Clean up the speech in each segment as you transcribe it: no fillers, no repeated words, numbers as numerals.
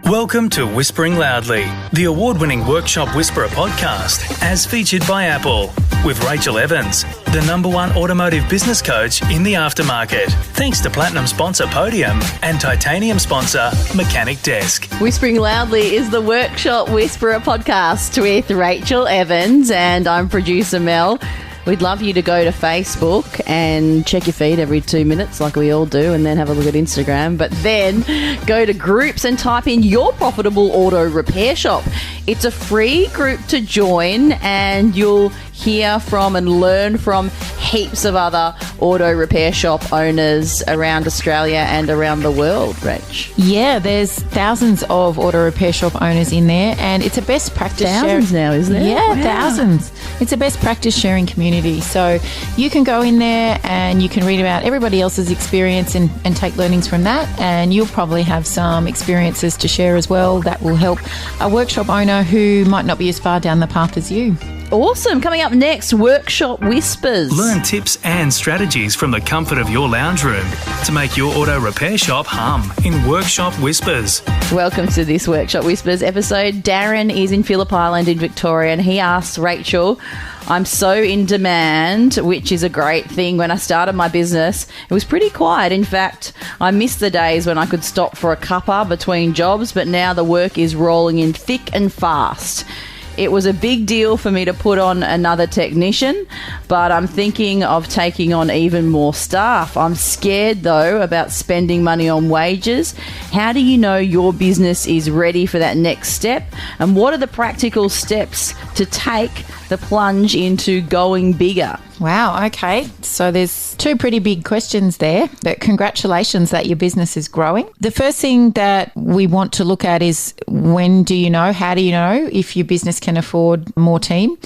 Welcome to Whispering Loudly, the award-winning Workshop Whisperer podcast, as featured by Apple, with Rachel Evans, the #1 automotive business coach in the aftermarket. Thanks to Platinum sponsor Podium and Titanium sponsor Mechanic Desk. Whispering Loudly is the Workshop Whisperer podcast with Rachel Evans, and I'm producer Mel. We'd love you to go to Facebook and check your feed every 2 minutes like we all do, and then have a look at Instagram. But then go to groups and type in your profitable auto repair shop. It's a free group to join, and you'll hear from and learn from heaps of other auto repair shop owners around Australia and around the world, Rach. Yeah, there's thousands of auto repair shop owners in there, and it's a best practice Thousands now, isn't it? Yeah, Wow. Thousands. It's a best practice sharing community. So you can go in there and you can read about everybody else's experience and take learnings from that, and you'll probably have some experiences to share as well that will help a workshop owner who might not be as far down the path as you. Awesome. Coming up next, Workshop Whispers. Learn tips and strategies from the comfort of your lounge room to make your auto repair shop hum in Workshop Whispers. Welcome to this Workshop Whispers episode. Darren is in Phillip Island in Victoria, and he asks Rachel, I'm so in demand, which is a great thing. When I started my business, it was pretty quiet. In fact, I missed the days when I could stop for a cuppa between jobs, but now the work is rolling in thick and fast. It was a big deal for me to put on another technician, but I'm thinking of taking on even more staff. I'm scared, though, about spending money on wages. How do you know your business is ready for that next step? And what are the practical steps to take the plunge into going bigger? Wow, okay. So there's two pretty big questions there, but congratulations that your business is growing. The first thing that we want to look at is when do you know, how do you know if your business can afford more team?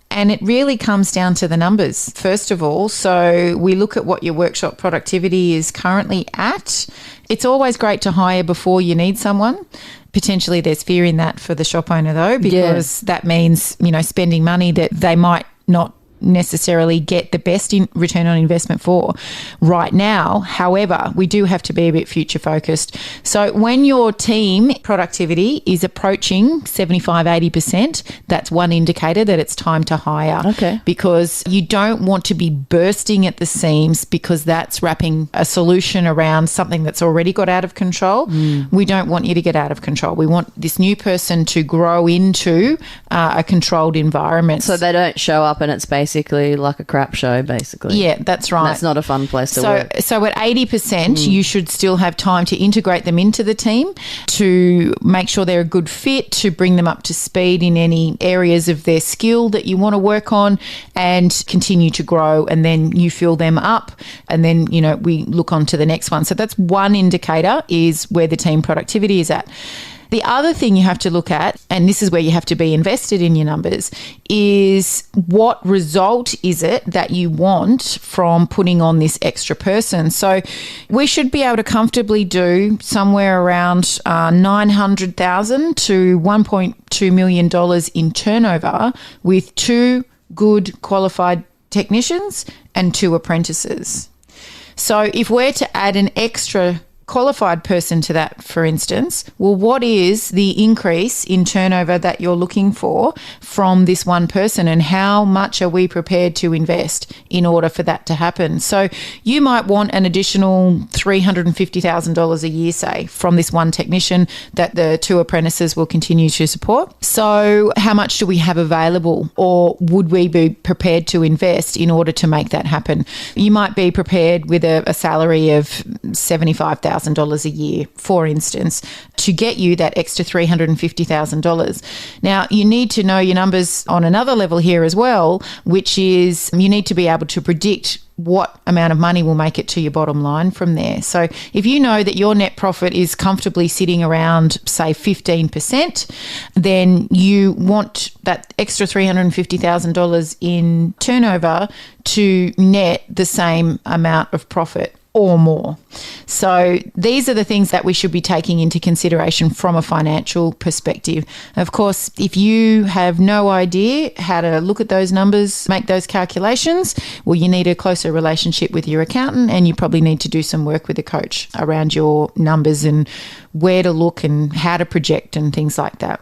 And it really comes down to the numbers, first of all. So we look at what your workshop productivity is currently at. It's always great to hire before you need someone. Potentially there's fear in that for the shop owner though, because that means, spending money that they might not necessarily get the best in return on investment for right now. However, we do have to be a bit future focused. So when your team productivity is approaching 75-80%, that's one indicator that it's time to hire. Okay. Because you don't want to be bursting at the seams, because that's wrapping a solution around something that's already got out of control. We don't want you to get out of control. We want this new person to grow into a controlled environment. So they don't show up and it's basically like a crap show, basically. Yeah, that's right. That's not a fun place to work. So at 80%, you should still have time to integrate them into the team, to make sure they're a good fit, to bring them up to speed in any areas of their skill that you want to work on, and continue to grow. And then you fill them up, and then, we look on to the next one. So that's one indicator, is where the team productivity is at. The other thing you have to look at, and this is where you have to be invested in your numbers, is what result is it that you want from putting on this extra person. So we should be able to comfortably do somewhere around $900,000 to $1.2 million in turnover with 2 good qualified technicians and 2 apprentices. So if we're to add an extra qualified person to that, for instance, well, what is the increase in turnover that you're looking for from this one person, and how much are we prepared to invest in order for that to happen? So you might want an additional $350,000 a year, say, from this one technician that the 2 apprentices will continue to support. So how much do we have available, or would we be prepared to invest in order to make that happen? You might be prepared with a salary of $75,000 a year, for instance, to get you that extra $350,000. Now, you need to know your numbers on another level here as well, which is you need to be able to predict what amount of money will make it to your bottom line from there. So if you know that your net profit is comfortably sitting around, say, 15%, then you want that extra $350,000 in turnover to net the same amount of profit or more. So these are the things that we should be taking into consideration from a financial perspective. Of course, if you have no idea how to look at those numbers, make those calculations, well, you need a closer relationship with your accountant, and you probably need to do some work with a coach around your numbers and where to look and how to project and things like that.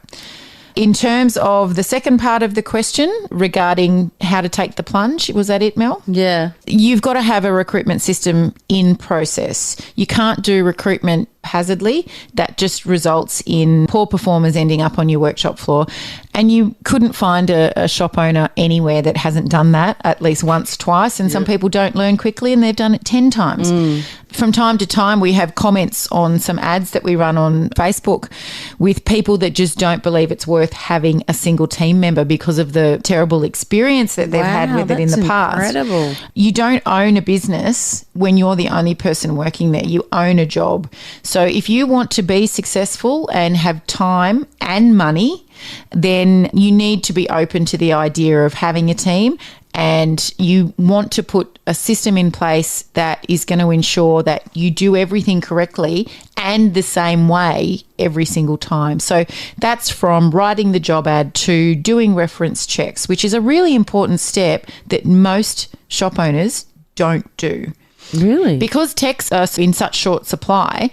In terms of the second part of the question regarding how to take the plunge, was that it, Mel? Yeah. You've got to have a recruitment system in process. You can't do recruitment haphazardly. That just results in poor performers ending up on your workshop floor. And you couldn't find a shop owner anywhere that hasn't done that at least once, twice. And some people don't learn quickly and they've done it 10 times. From time to time, we have comments on some ads that we run on Facebook with people that just don't believe it's worth having a single team member because of the terrible experience that they've had with it in the past. Incredible. You don't own a business when you're the only person working there. You own a job. So if you want to be successful and have time and money, then you need to be open to the idea of having a team, and you want to put a system in place that is going to ensure that you do everything correctly and the same way every single time. So that's from writing the job ad to doing reference checks, which is a really important step that most shop owners don't do. Really? Because techs are in such short supply,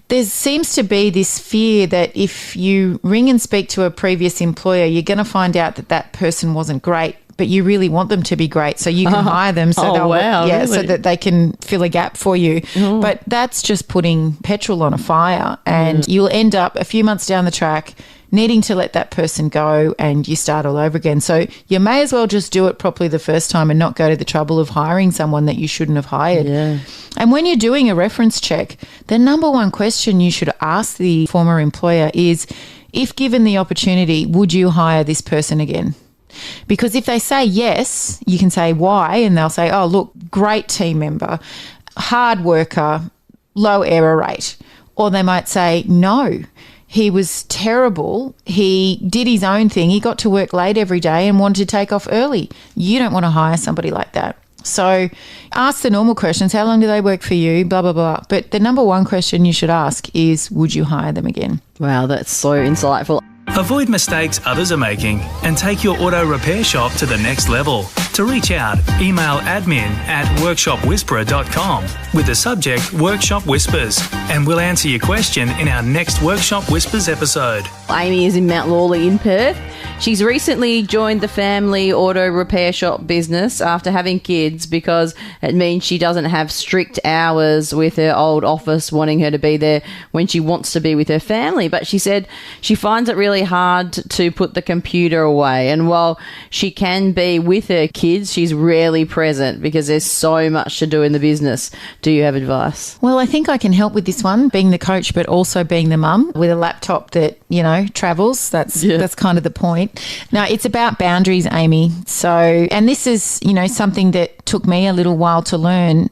there seems to be this fear that if you ring and speak to a previous employer, you're going to find out that that person wasn't great, but you really want them to be great, so you can hire them so so that they can fill a gap for you. But that's just putting petrol on a fire, and you'll end up a few months down the track needing to let that person go and you start all over again. So you may as well just do it properly the first time and not go to the trouble of hiring someone that you shouldn't have hired. Yeah. And when you're doing a reference check, the number one question you should ask the former employer is, if given the opportunity, would you hire this person again? Because if they say yes, you can say why, and they'll say, oh, look, great team member, hard worker, low error rate. Or they might say, no, he was terrible. He did his own thing. He got to work late every day and wanted to take off early. You don't want to hire somebody like that. So ask the normal questions. How long do they work for you? Blah, blah, blah. But the number one question you should ask is, would you hire them again? Wow, that's so insightful. Avoid mistakes others are making and take your auto repair shop to the next level. To reach out, email admin@workshopwhisperer.com with the subject Workshop Whispers, and we'll answer your question in our next Workshop Whispers episode. Amy is in Mount Lawley in Perth. She's recently joined the family auto repair shop business after having kids, because it means she doesn't have strict hours with her old office wanting her to be there when she wants to be with her family. But she said she finds it really hard to put the computer away. And while she can be with her kids, she's rarely present because there's so much to do in the business. Do you have advice? Well, I think I can help with this one, being the coach, but also being the mum with a laptop that, you know, travels. That's kind of the point. Now, it's about boundaries, Amy. So, and this is, you know, something that took me a little while to learn.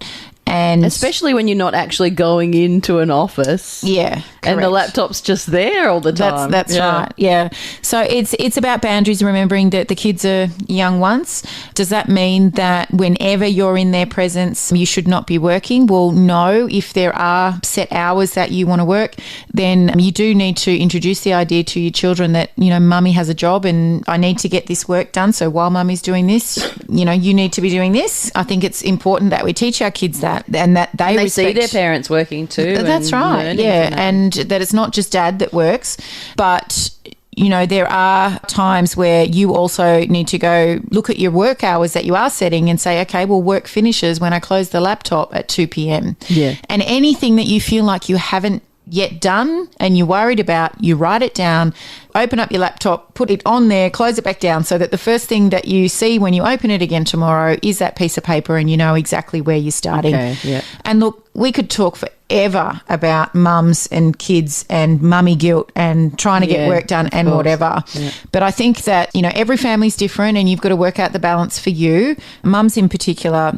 And especially when you're not actually going into an office. Yeah. And the laptop's just there all the time. That's right. Yeah. So it's about boundaries, remembering that the kids are young ones. Does that mean that whenever you're in their presence, you should not be working? Well, no. If there are set hours that you want to work, then you do need to introduce the idea to your children that, you know, mummy has a job and I need to get this work done. So while mummy's doing this, you know, you need to be doing this. I think it's important that we teach our kids that. And that they see their parents working too. That's right. Yeah. And that it's not just dad that works, but you know, there are times where you also need to go look at your work hours that you are setting and say, okay, well, work finishes when I close the laptop at 2 p.m. Yeah. And anything that you feel like you haven't yet done and you're worried about, you write it down, open up your laptop, put it on there, close it back down so that the first thing that you see when you open it again tomorrow is that piece of paper and you know exactly where you're starting. Okay, yeah. And look, we could talk forever about mums and kids and mummy guilt and trying to get work done and whatever. Yeah. But I think that, you know, every family's different and you've got to work out the balance for you. Mums in particular,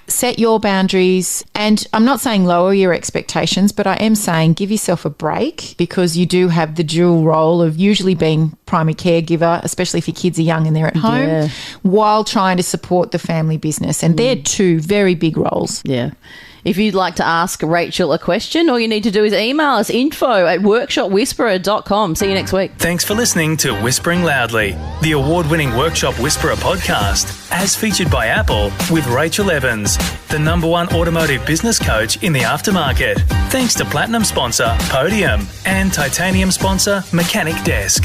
set your boundaries. And I'm not saying lower your expectations, but I am saying give yourself a break, because you do have the dual role of usually being primary caregiver, especially if your kids are young and they're at home, while trying to support the family business. And they're two very big roles. Yeah. If you'd like to ask Rachel a question, all you need to do is email us info@workshopwhisperer.com. See you next week. Thanks for listening to Whispering Loudly, the award-winning Workshop Whisperer podcast, as featured by Apple, with Rachel Evans, the #1 automotive business coach in the aftermarket. Thanks to Platinum sponsor Podium and Titanium sponsor Mechanic Desk.